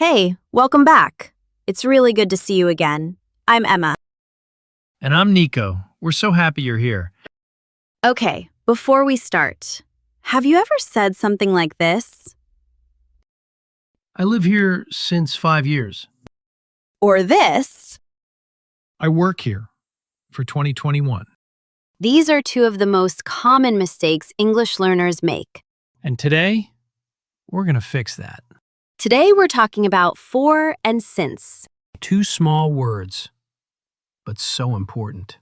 Hey, welcome back. It's really good to see you again. I'm Emma. And I'm Nico. We're so happy you're here. Okay, before we start, have you ever said something like this? I live here since 5 years. Or this? I work here for 2021. These are two of the most common mistakes English learners make. And today, we're going to fix that. Today we're talking about for and since. Two small words, but so important.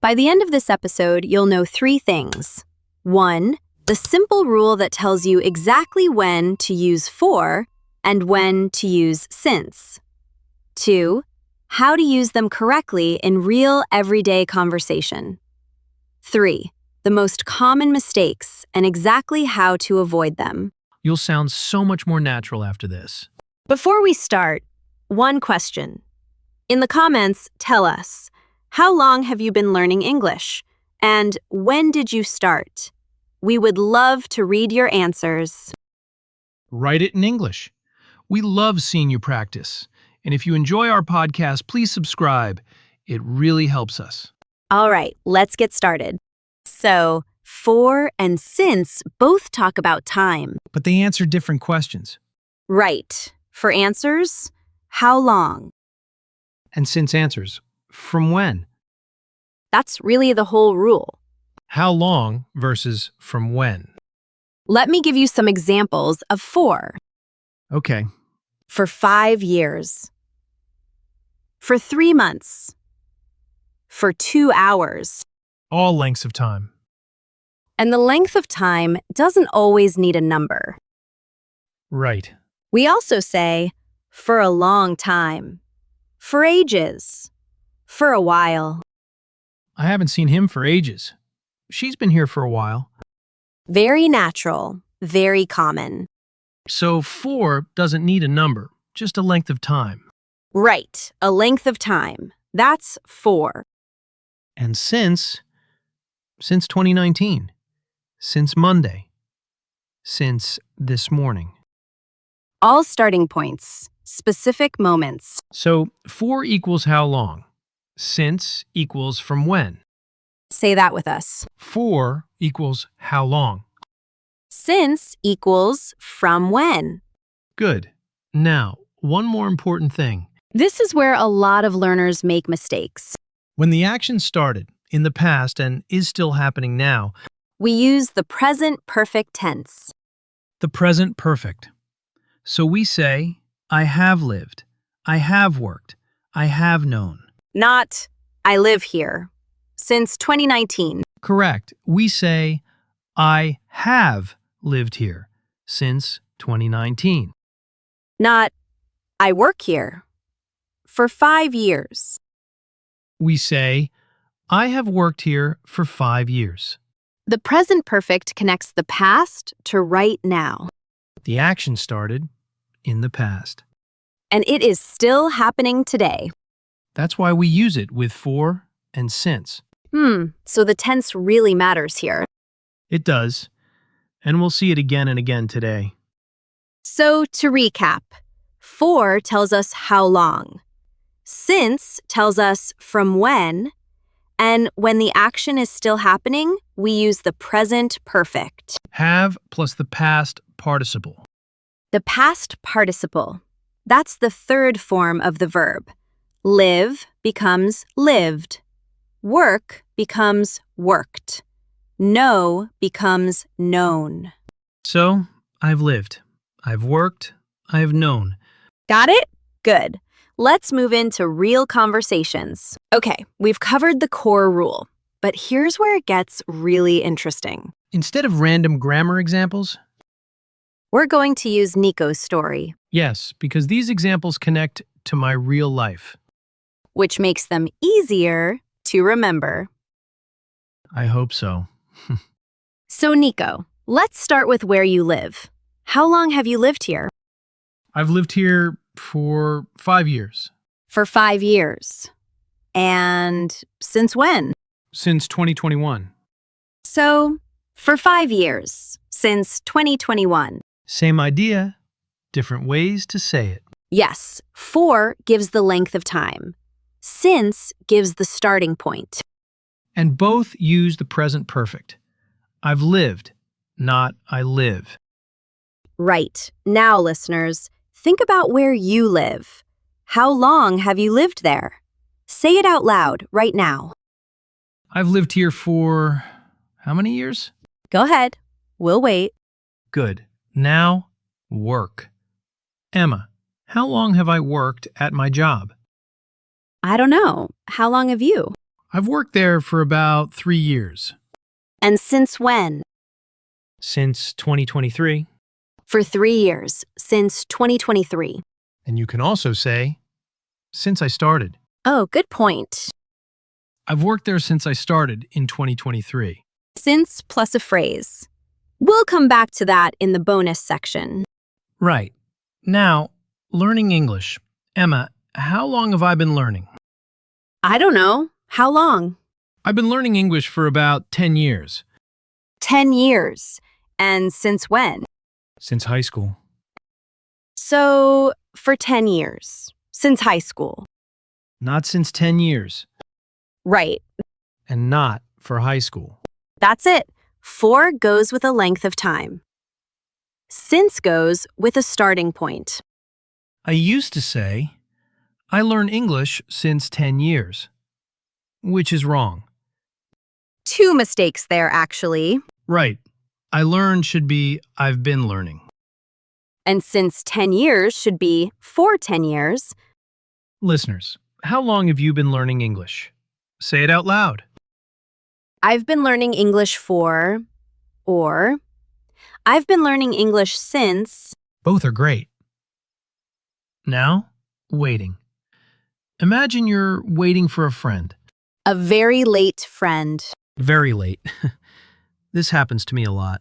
By the end of this episode, you'll know three things. 1. The simple rule that tells you exactly when to use for and when to use since. 2. How to use them correctly in real everyday conversation. 3. The most common mistakes and exactly how to avoid them. You'll sound so much more natural after this. Before we start, one question. In the comments, tell us, how long have you been learning English? And when did you start? We would love to read your answers. Write it in English. We love seeing you practice. And if you enjoy our podcast, please subscribe. It really helps us. All right, let's get started. So, for and since both talk about time. But they answer different questions. Right. For answers, how long? And since answers, from when? That's really the whole rule. How long versus from when? Let me give you some examples of for. Okay. For 5 years. For 3 months. For 2 hours. All lengths of time. And the length of time doesn't always need a number. Right. We also say, for a long time. For ages. For a while. I haven't seen him for ages. She's been here for a while. Very natural. Very common. So for doesn't need a number, just a length of time. Right. A length of time. That's for. And since 2019. Since Monday. Since this morning. All starting points. Specific moments. So for equals how long. Since equals from when. Say that with us. For equals how long. Since equals from when. Good. Now, one more important thing. This is where a lot of learners make mistakes. When the action started in the past and is still happening now, We use the present perfect tense. the present perfect. So we say, I have lived, I have worked, I have known. Not, I live here. Since 2019. Correct. We say, I have lived here since 2019. Not, I work here. For 5 years. We say, I have worked here for 5 years. The present perfect connects the past to right now. The action started in the past. And it is still happening today. That's why we use it with for and since. So the tense really matters here. It does. And we'll see it again and again today. So to recap, for tells us how long. Since tells us from when. And when the action is still happening, we use the present perfect. Have plus the past participle. The past participle. That's the third form of the verb. Live becomes lived. Work becomes worked. Know becomes known. So, I've lived, I've worked, I've known. Got it? Good. Let's move into real conversations. Okay, we've covered the core rule, but here's where it gets really interesting. Instead of random grammar examples, We're going to use Nico's story, yes, because these examples connect to my real life. which makes them easier to remember. I hope so. So, Nico, let's start with where you live. How long have you lived here? I've lived here for 5 years. For 5 years. And since when? Since 2021. So, for 5 years, since 2021. Same idea, different ways to say it. Yes, for gives the length of time. Since gives the starting point. And both use the present perfect. I've lived, not I live. Right. Now, listeners, think about where you live. How long have you lived there? Say it out loud right now. I've lived here for how many years? Go ahead. We'll wait. Good. Now, work. Emma, how long have I worked at my job? I don't know. How long have you? I've worked there for about 3 years. And since when? Since 2023. For 3 years, since 2023. And you can also say, since I started. Oh, good point. I've worked there since I started in 2023. Since plus a phrase. We'll come back to that in the bonus section. Right. Now, learning English. Emma, how long have I been learning? I don't know. How long? I've been learning English for about 10 years. 10 years. And since when? Since high school. So, for 10 years. Since high school. Not since 10 years. Right. And not for high school. That's it. For goes with a length of time. Since goes with a starting point. I used to say, I learn English since 10 years. Which is wrong. 2 mistakes there, actually. Right. I learned should be I've been learning. And since 10 years should be for 10 years. Listeners, how long have you been learning English? Say it out loud. I've been learning English for, or I've been learning English since. Both are great. Now, waiting. Imagine you're waiting for a friend. A very late friend. Very late. This happens to me a lot.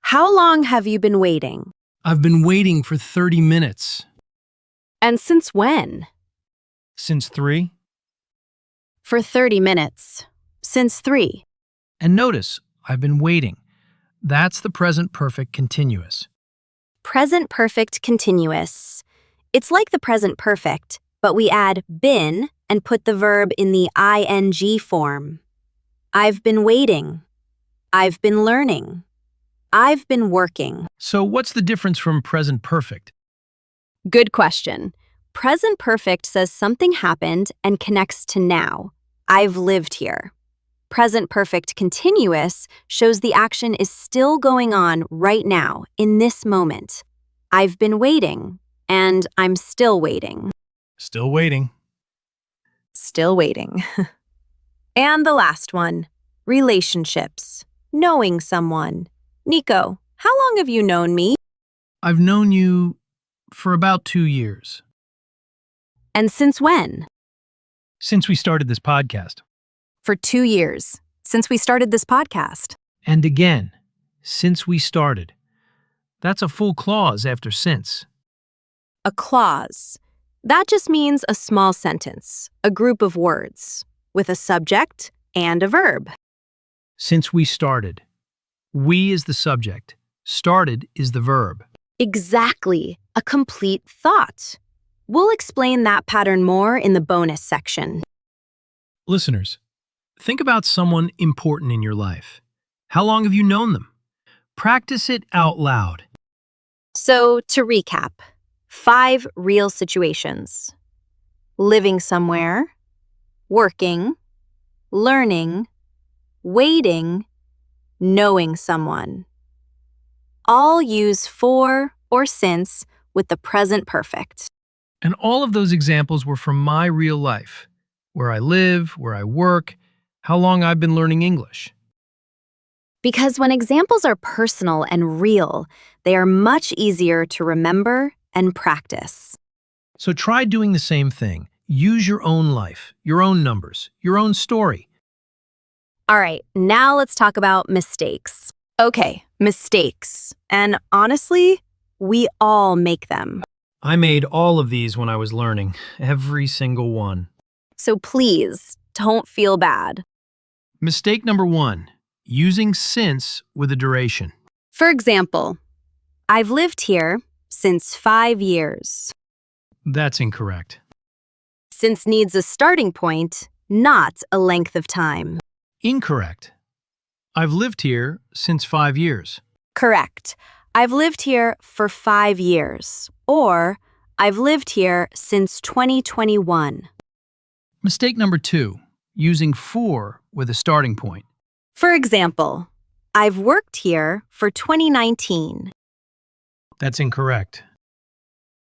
How long have you been waiting? I've been waiting for 30 minutes. And since when? Since 3. For 30 minutes. Since 3. And notice, I've been waiting. That's the present perfect continuous. Present perfect continuous. It's like the present perfect, but we add been and put the verb in the ing form. I've been waiting. I've been learning. I've been working. So what's the difference from present perfect? Good question. Present perfect says something happened and connects to now. I've lived here. Present perfect continuous shows the action is still going on right now, in this moment. I've been waiting, and I'm still waiting. Still waiting. Still waiting. And the last one, relationships. Knowing someone. Nico, how long have you known me? I've known you for about 2 years. And since when? Since we started this podcast. For 2 years, since we started this podcast. And again, since we started. That's a full clause after since. A clause. That just means a small sentence, a group of words, with a subject and a verb. Since we started. We is the subject. Started is the verb. Exactly, a complete thought. We'll explain that pattern more in the bonus section. Listeners, think about someone important in your life. How long have you known them? Practice it out loud. So, to recap, 5 real situations. Living somewhere, working, learning, waiting, knowing someone. All use for or since with the present perfect. And all of those examples were from my real life. Where I live, where I work, how long I've been learning English. Because when examples are personal and real, they are much easier to remember and practice. So try doing the same thing. Use your own life, your own numbers, your own story. All right, now let's talk about mistakes. Okay, mistakes. And honestly, we all make them. I made all of these when I was learning, every single one. So please, don't feel bad. Mistake number 1, using since with a duration. For example, I've lived here since 5 years. That's incorrect. Since needs a starting point, not a length of time. Incorrect. I've lived here since 5 years. Correct. I've lived here for 5 years. Or, I've lived here since 2021. Mistake number 2, using for with a starting point. For example, I've worked here for 2019. That's incorrect.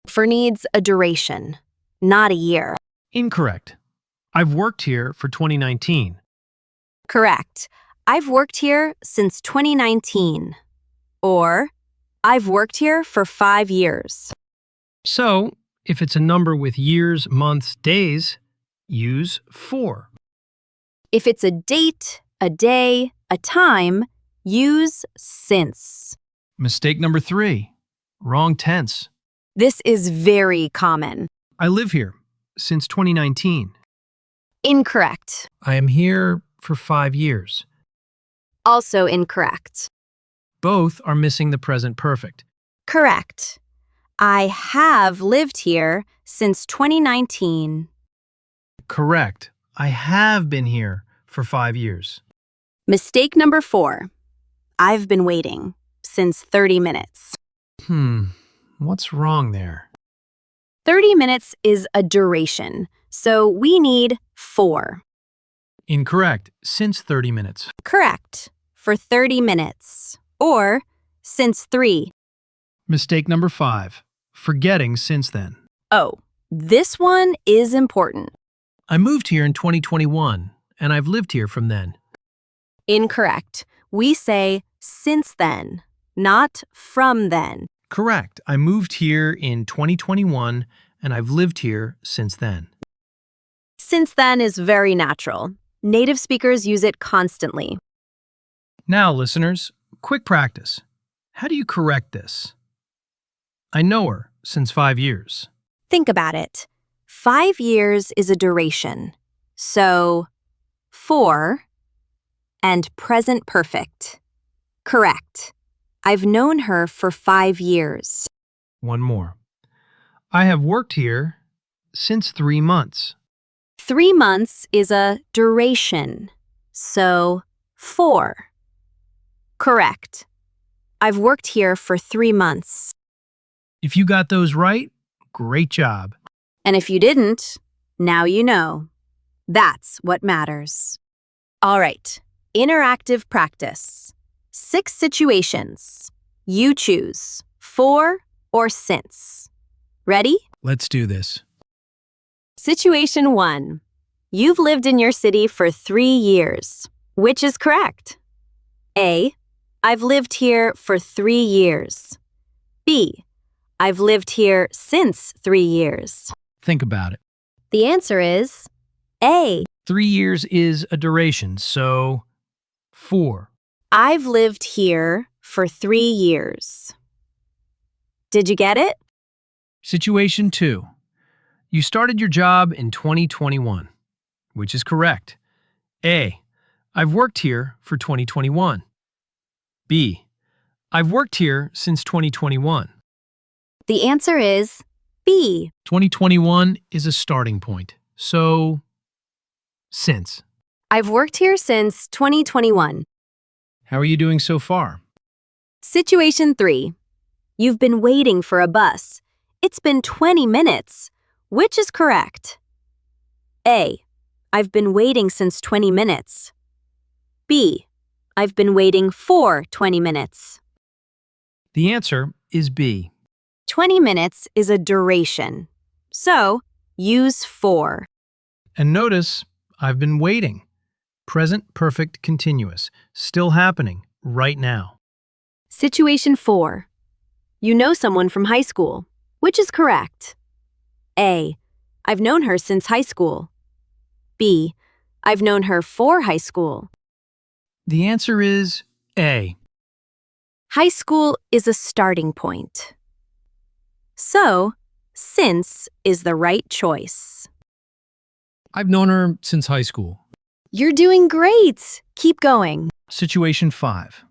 For needs a duration, not a year. Incorrect. I've worked here for 2019. Correct. I've worked here since 2019. Or, I've worked here for 5 years. So, if it's a number with years, months, days, use for. If it's a date, a day, a time, use since. Mistake number 3, wrong tense. This is very common. I live here since 2019. Incorrect. I am here for 5 years. Also incorrect. Both are missing the present perfect. Correct. I have lived here since 2019. Correct. I have been here for 5 years. Mistake number 4. I've been waiting since 30 minutes. What's wrong there? 30 minutes is a duration, so we need for. Incorrect. Since 30 minutes. Correct. For 30 minutes. Or since 3. Mistake number 5, forgetting since then. Oh, this one is important. I moved here in 2021, and I've lived here from then. Incorrect. We say since then, not from then. Correct. I moved here in 2021, and I've lived here since then. Since then is very natural. Native speakers use it constantly. Now, listeners, quick practice. How do you correct this? I know her since 5 years. Think about it. 5 years is a duration. So, for and present perfect. Correct. I've known her for 5 years. One more. I have worked here since 3 months. 3 months is a duration. So, for. Correct. I've worked here for 3 months. If you got those right, great job. And if you didn't, now you know. That's what matters. All right, interactive practice. 6 situations. You choose for or since. Ready? Let's do this. Situation 1. You've lived in your city for 3 years. Which is correct? A. I've lived here for 3 years. B. I've lived here since 3 years. Think about it. The answer is A. 3 years is a duration, so 4. I've lived here for 3 years. Did you get it? Situation 2. You started your job in 2021, which is correct. A. I've worked here for 2021. B. I've worked here since 2021. The answer is B. 2021 is a starting point, so since. I've worked here since 2021. How are you doing so far? Situation 3. You've been waiting for a bus. It's been 20 minutes. Which is correct? A. I've been waiting since 20 minutes. B. I've been waiting for 20 minutes. The answer is B. 20 minutes is a duration. So, use for. And notice, I've been waiting. Present perfect continuous, still happening right now. Situation 4. You know someone from high school. Which is correct? A. I've known her since high school. B. I've known her for high school. The answer is A. High school is a starting point. So, since is the right choice. I've known her since high school. You're doing great. Keep going. Situation 5.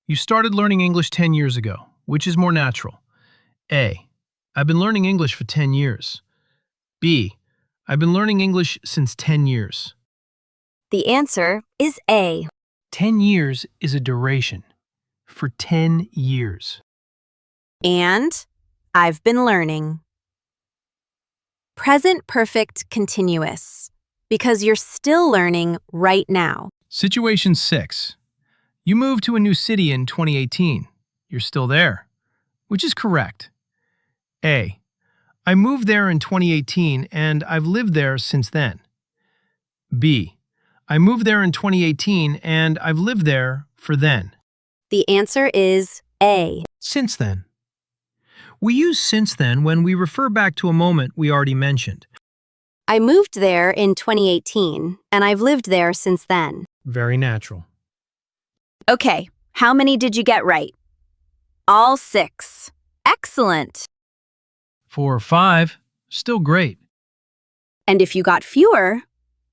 You started learning English 10 years ago, which is more natural. A. I've been learning English for 10 years. B. I've been learning English since 10 years. The answer is A. 10 years is a duration. For 10 years. And I've been learning. Present perfect continuous, because you're still learning right now. Situation 6. You moved to a new city in 2018. You're still there, which is correct. A. I moved there in 2018 and I've lived there since then. B. I moved there in 2018 and I've lived there for then. The answer is A. Since then. We use since then when we refer back to a moment we already mentioned. I moved there in 2018, and I've lived there since then. Very natural. Okay, how many did you get right? All 6. Excellent. 4 or 5, still great. And if you got fewer,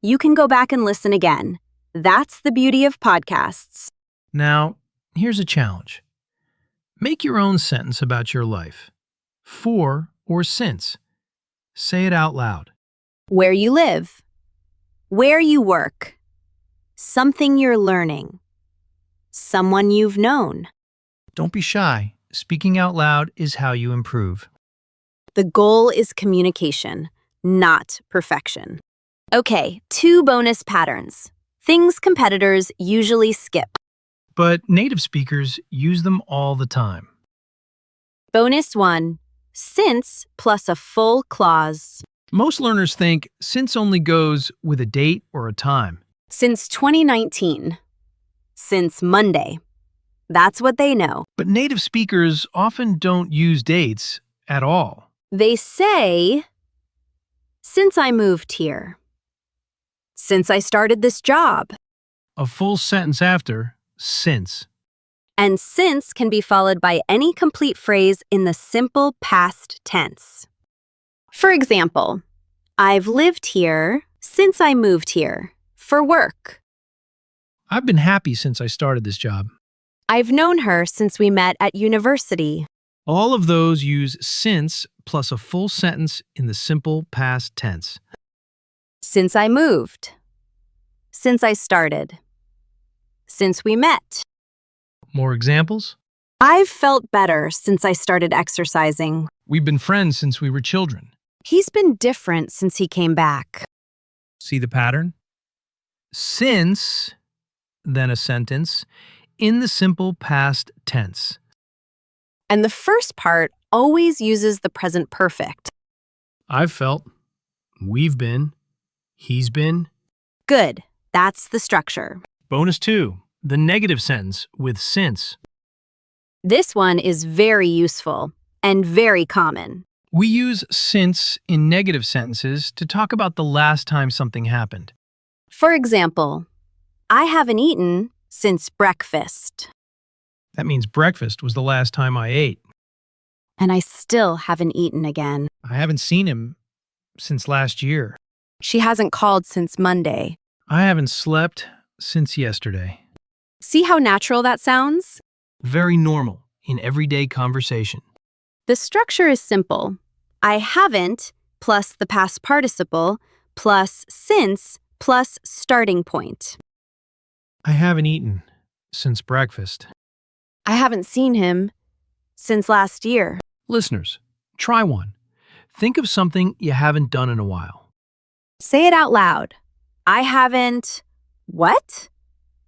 you can go back and listen again. That's the beauty of podcasts. Now, here's a challenge. Make your own sentence about your life. For or since. Say it out loud. Where you live. Where you work. Something you're learning. Someone you've known. Don't be shy. Speaking out loud is how you improve. The goal is communication, not perfection. Okay, 2 bonus patterns. Things competitors usually skip. But native speakers use them all the time. Bonus 1. Since plus a full clause. Most learners think since only goes with a date or a time. Since 2019. Since Monday. That's what they know. But native speakers often don't use dates at all. They say, since I moved here. Since I started this job. A full sentence after since. And since can be followed by any complete phrase in the simple past tense. For example, I've lived here since I moved here for work. I've been happy since I started this job. I've known her since we met at university. All of those use since plus a full sentence in the simple past tense. Since I moved. Since I started. Since we met. More examples? I've felt better since I started exercising. We've been friends since we were children. He's been different since he came back. See the pattern? Since, then a sentence, in the simple past tense. And the first part always uses the present perfect. I've felt, we've been, he's been. Good. That's the structure. Bonus 2, the negative sentence with since. This one is very useful and very common. We use since in negative sentences to talk about the last time something happened. For example, I haven't eaten since breakfast. That means breakfast was the last time I ate. And I still haven't eaten again. I haven't seen him since last year. She hasn't called since Monday. I haven't slept since yesterday. See how natural that sounds? Very normal in everyday conversation. The structure is simple. I haven't plus the past participle plus since plus starting point. I haven't eaten since breakfast. I haven't seen him since last year. Listeners, try one. Think of something you haven't done in a while. Say it out loud. I haven't... What?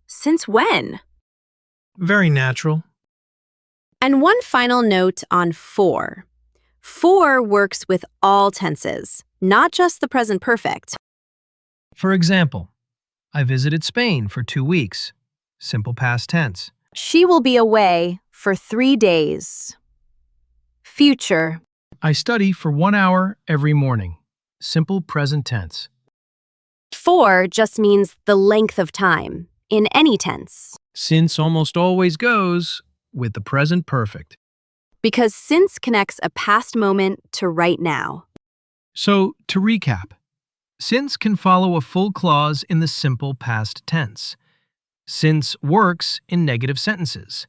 Since when? Very natural. And one final note on for. For works with all tenses, not just the present perfect. For example, I visited Spain for 2 weeks. Simple past tense. She will be away for 3 days. Future. I study for 1 hour every morning. Simple present tense. For just means the length of time, in any tense. Since almost always goes with the present perfect. Because since connects a past moment to right now. So, to recap, since can follow a full clause in the simple past tense. Since works in negative sentences.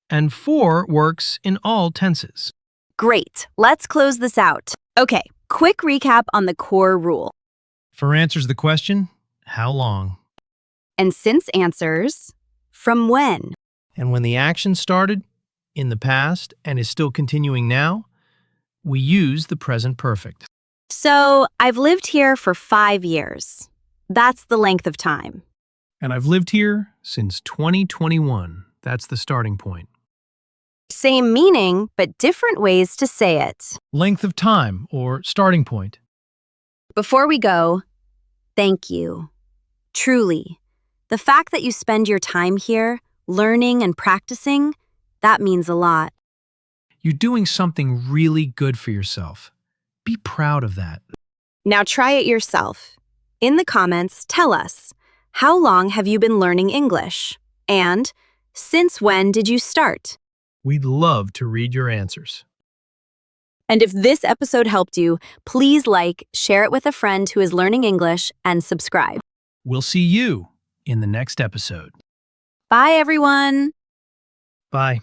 And for works in all tenses. Great. Let's close this out. Okay, quick recap on the core rule. For answers to the question, how long? And since answers, from when? And when the action started, in the past, and is still continuing now, we use the present perfect. So, I've lived here for 5 years. That's the length of time. And I've lived here since 2021. That's the starting point. Same meaning, but different ways to say it. Length of time, or starting point. Before we go, thank you. Truly. The fact that you spend your time here, learning and practicing, that means a lot. You're doing something really good for yourself. Be proud of that. Now try it yourself. In the comments, tell us, how long have you been learning English? And since when did you start? We'd love to read your answers. And if this episode helped you, please like, share it with a friend who is learning English, and subscribe. We'll see you in the next episode. Bye, everyone. Bye.